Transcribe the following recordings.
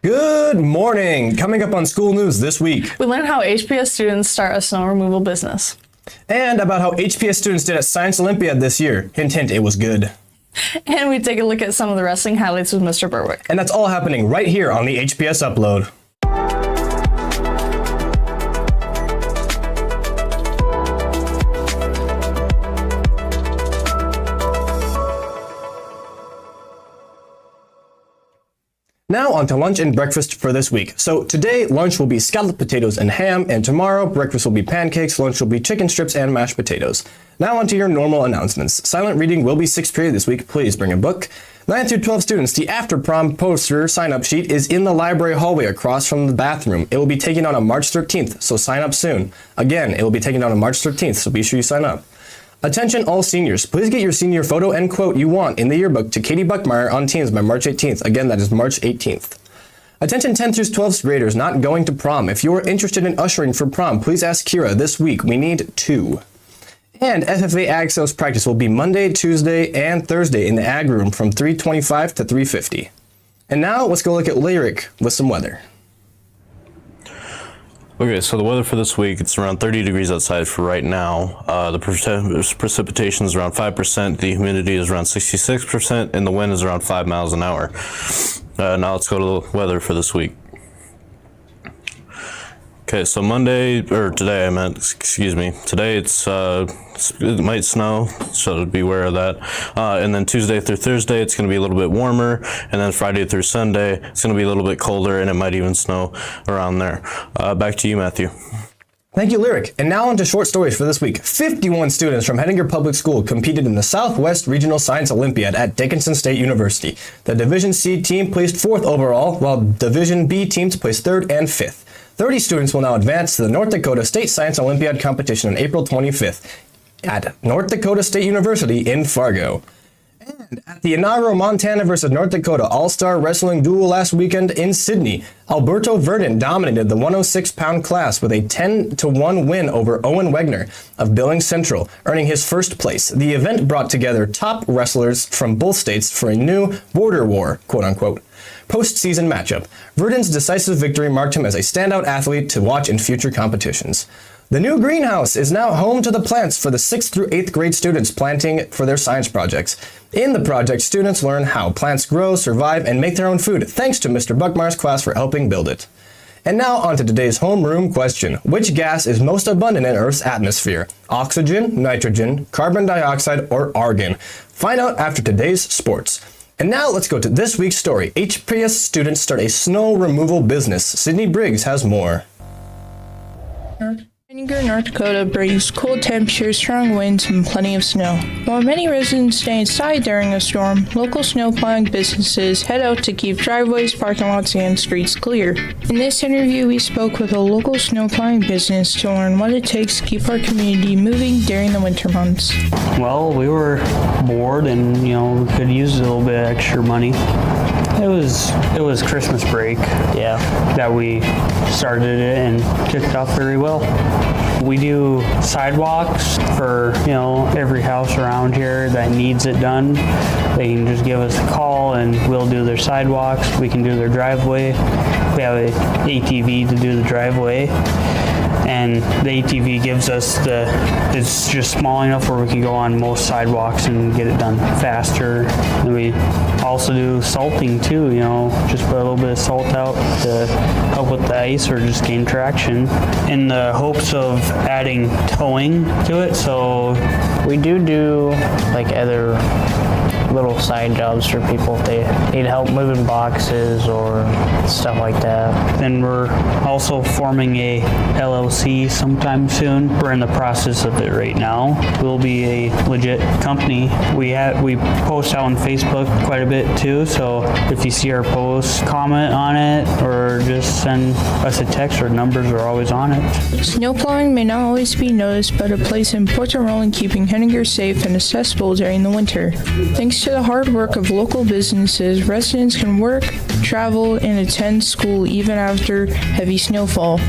Good morning! Coming up on school news this week. We learned how HPS students start a snow removal business. And about how HPS students did at Science Olympiad this year. Hint, hint, it was good. And we take a look at some of the wrestling highlights with Mr. Berwick. And that's all happening right here on the HPS Upload. Now on to lunch and breakfast for this week. So today, lunch will be scalloped potatoes and ham, and tomorrow, breakfast will be pancakes, lunch will be chicken strips and mashed potatoes. Now on to your normal announcements. Silent reading will be 6th period this week. Please bring a book. 9th through 12th students, the after prom poster sign-up sheet is in the library hallway across from the bathroom. It will be taken out on March 13th, so sign up soon. Again, it will be taken out on March 13th, so be sure you sign up. Attention all seniors, please get your senior photo and quote you want in the yearbook to Katie Buckmeyer on Teams by March 18th. Again, that is March 18th. Attention 10th through 12th graders not going to prom. If you are interested in ushering for prom, please ask Kira this week. We need 2. And FFA Ag Sales practice will be Monday, Tuesday, and Thursday in the Ag Room from 3:25 to 3:50. And now let's go look at Lyric with some weather. Okay, so the weather for this week, it's around 30 degrees outside for right now. The precipitation is around 5%, the humidity is around 66%, and the wind is around 5 miles an hour. Now let's go to the weather for this week. Okay, so today it might snow, so beware of that. And then Tuesday through Thursday, it's going to be a little bit warmer, and then Friday through Sunday, it's going to be a little bit colder, and it might even snow around there. Back to you, Matthew. Thank you, Lyric. And now on to short stories for this week. 51 students from Hettinger Public School competed in the Southwest Regional Science Olympiad at Dickinson State University. The Division C team placed 4th overall, while Division B teams placed 3rd and 5th. 30 students will now advance to the North Dakota State Science Olympiad competition on April 25th at North Dakota State University in Fargo. And at the inaugural Montana versus North Dakota All-Star Wrestling Duel last weekend in Sydney, Alberto Verdon dominated the 106-pound class with a 10-1 win over Owen Wegner of Billings Central, earning his first place. The event brought together top wrestlers from both states for a new border war, quote-unquote, postseason matchup. Verdon's decisive victory marked him as a standout athlete to watch in future competitions. The new greenhouse is now home to the plants for the 6th through 8th grade students planting for their science projects. In the project, students learn how plants grow, survive, and make their own food, thanks to Mr. Buckmeyer's class for helping build it. And now on to today's homeroom question. Which gas is most abundant in Earth's atmosphere? Oxygen, nitrogen, carbon dioxide, or argon? Find out after today's sports. And now let's go to this week's story. HPS students start a snow removal business. Sydney Briggs has more. Hettinger, North Dakota brings cold temperatures, strong winds, and plenty of snow. While many residents stay inside during a storm, local snow plowing businesses head out to keep driveways, parking lots, and streets clear. In this interview, we spoke with a local snow plowing business to learn what it takes to keep our community moving during the winter months. Well, we were bored and, we could use a little bit of extra money. It was Christmas break, that we started it and kicked it off very well. We do sidewalks for, every house around here that needs it done. They can just give us a call and we'll do their sidewalks. We can do their driveway. We have an ATV to do the driveway. And the ATV gives us it's just small enough where we can go on most sidewalks and get it done faster. And we also do salting too, just put a little bit of salt out to help with the ice or just gain traction in the hopes of adding towing to it. So we do like other little side jobs for people if they need help moving boxes or stuff like that. Then we're also forming a LLC sometime soon. We're in the process of it right now. We'll be a legit company. We post out on Facebook quite a bit too, so if you see our posts, comment on it or just send us a text. Our numbers are always on it. Snow plowing may not always be noticed, but it plays an important role in keeping Hettinger safe and accessible during the winter. Thanks to the hard work of local businesses, residents can work, travel, and attend school even after heavy snowfall.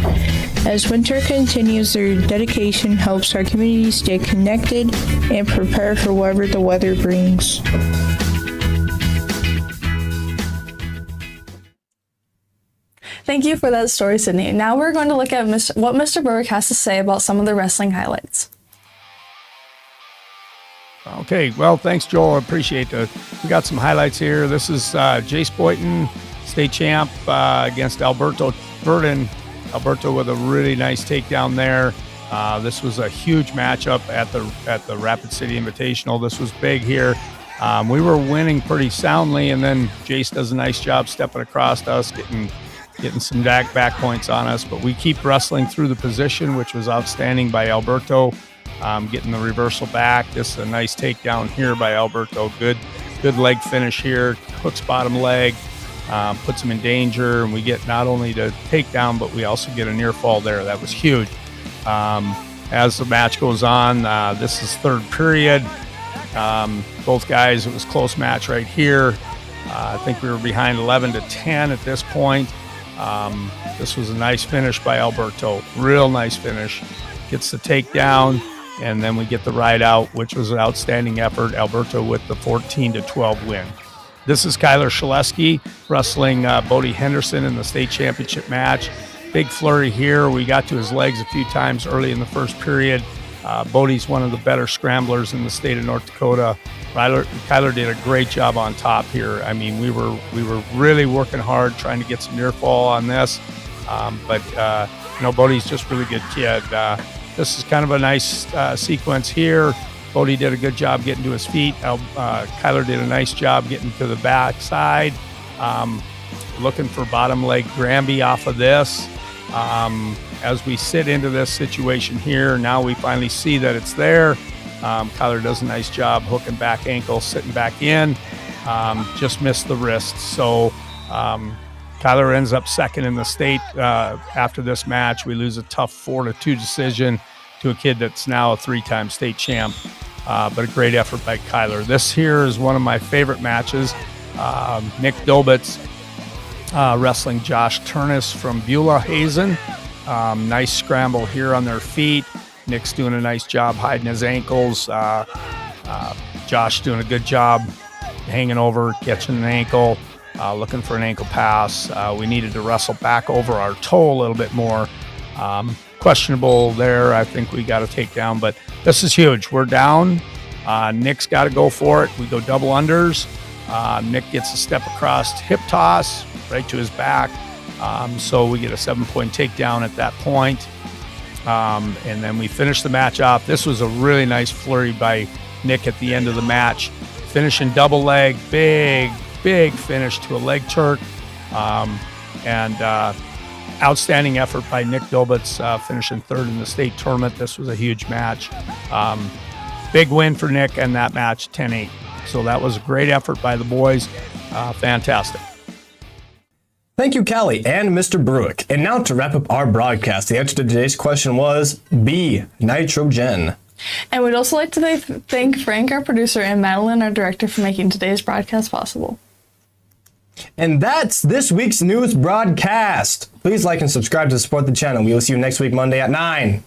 As winter continues, their dedication helps our community stay connected and prepare for whatever the weather brings. Thank you for that story, Sydney. Now we're going to look at what Mr. Berwick has to say about some of the wrestling highlights. Okay, well, thanks, Joel. I appreciate it. We got some highlights here. This is Jace Boynton, state champ, against Alberto Burden. Alberto with a really nice takedown there. This was a huge matchup at the Rapid City Invitational. This was big here. We were winning pretty soundly, and then Jace does a nice job stepping across us, getting some back points on us. But we keep wrestling through the position, which was outstanding by Alberto. Getting the reversal back. This is a nice takedown here by Alberto. Good leg finish here. Hooks bottom leg, puts him in danger, and we get not only the takedown, but we also get a near fall there. That was huge. As the match goes on, this is third period. Both guys, it was a close match right here. I think we were behind 11-10 at this point. This was a nice finish by Alberto. Real nice finish. Gets the takedown, and then we get the ride out, which was an outstanding effort. Alberto with the 14-12 win. This is Kyler Shaleski wrestling Bodie Henderson in the state championship match. Big flurry here. We got to his legs a few times early in the first period. Bodie's one of the better scramblers in the state of North Dakota. Kyler did a great job on top here. I mean, we were really working hard trying to get some near fall on this, but Bodie's just a really good kid. This is kind of a nice sequence here. Bodie did a good job getting to his feet. Kyler did a nice job getting to the back side. Looking for bottom leg Granby off of this. As we sit into this situation here, now we finally see that it's there. Kyler does a nice job hooking back ankle, sitting back in. Just missed the wrist. So Kyler ends up second in the state after this match. We lose a tough 4-2 decision to a kid that's now a 3-time state champ. But a great effort by Kyler. This here is one of my favorite matches. Nick Dobitz wrestling Josh Turnus from Beulah Hazen. Nice scramble here on their feet. Nick's doing a nice job hiding his ankles. Josh doing a good job hanging over, catching an ankle, looking for an ankle pass. We needed to wrestle back over our toe a little bit more. Questionable there. I think we got to take down, but this is huge. We're down. Nick's got to go for it. We go double unders. Nick gets a step across hip toss right to his back. So we get a 7-point takedown at that point. And then we finish the match off. This was a really nice flurry by Nick at the end of the match. Finishing double leg, big finish to a leg turk. Outstanding effort by Nick Dobitz, finishing third in the state tournament. This was a huge match. Big win for Nick in that match, 10-8. So that was a great effort by the boys. Fantastic. Thank you, Callie and Mr. Bruick. And now to wrap up our broadcast, the answer to today's question was B, nitrogen. And we'd also like to thank Frank, our producer, and Madeline, our director, for making today's broadcast possible. And that's this week's news broadcast. Please like and subscribe to support the channel. We will see you next week, Monday at 9.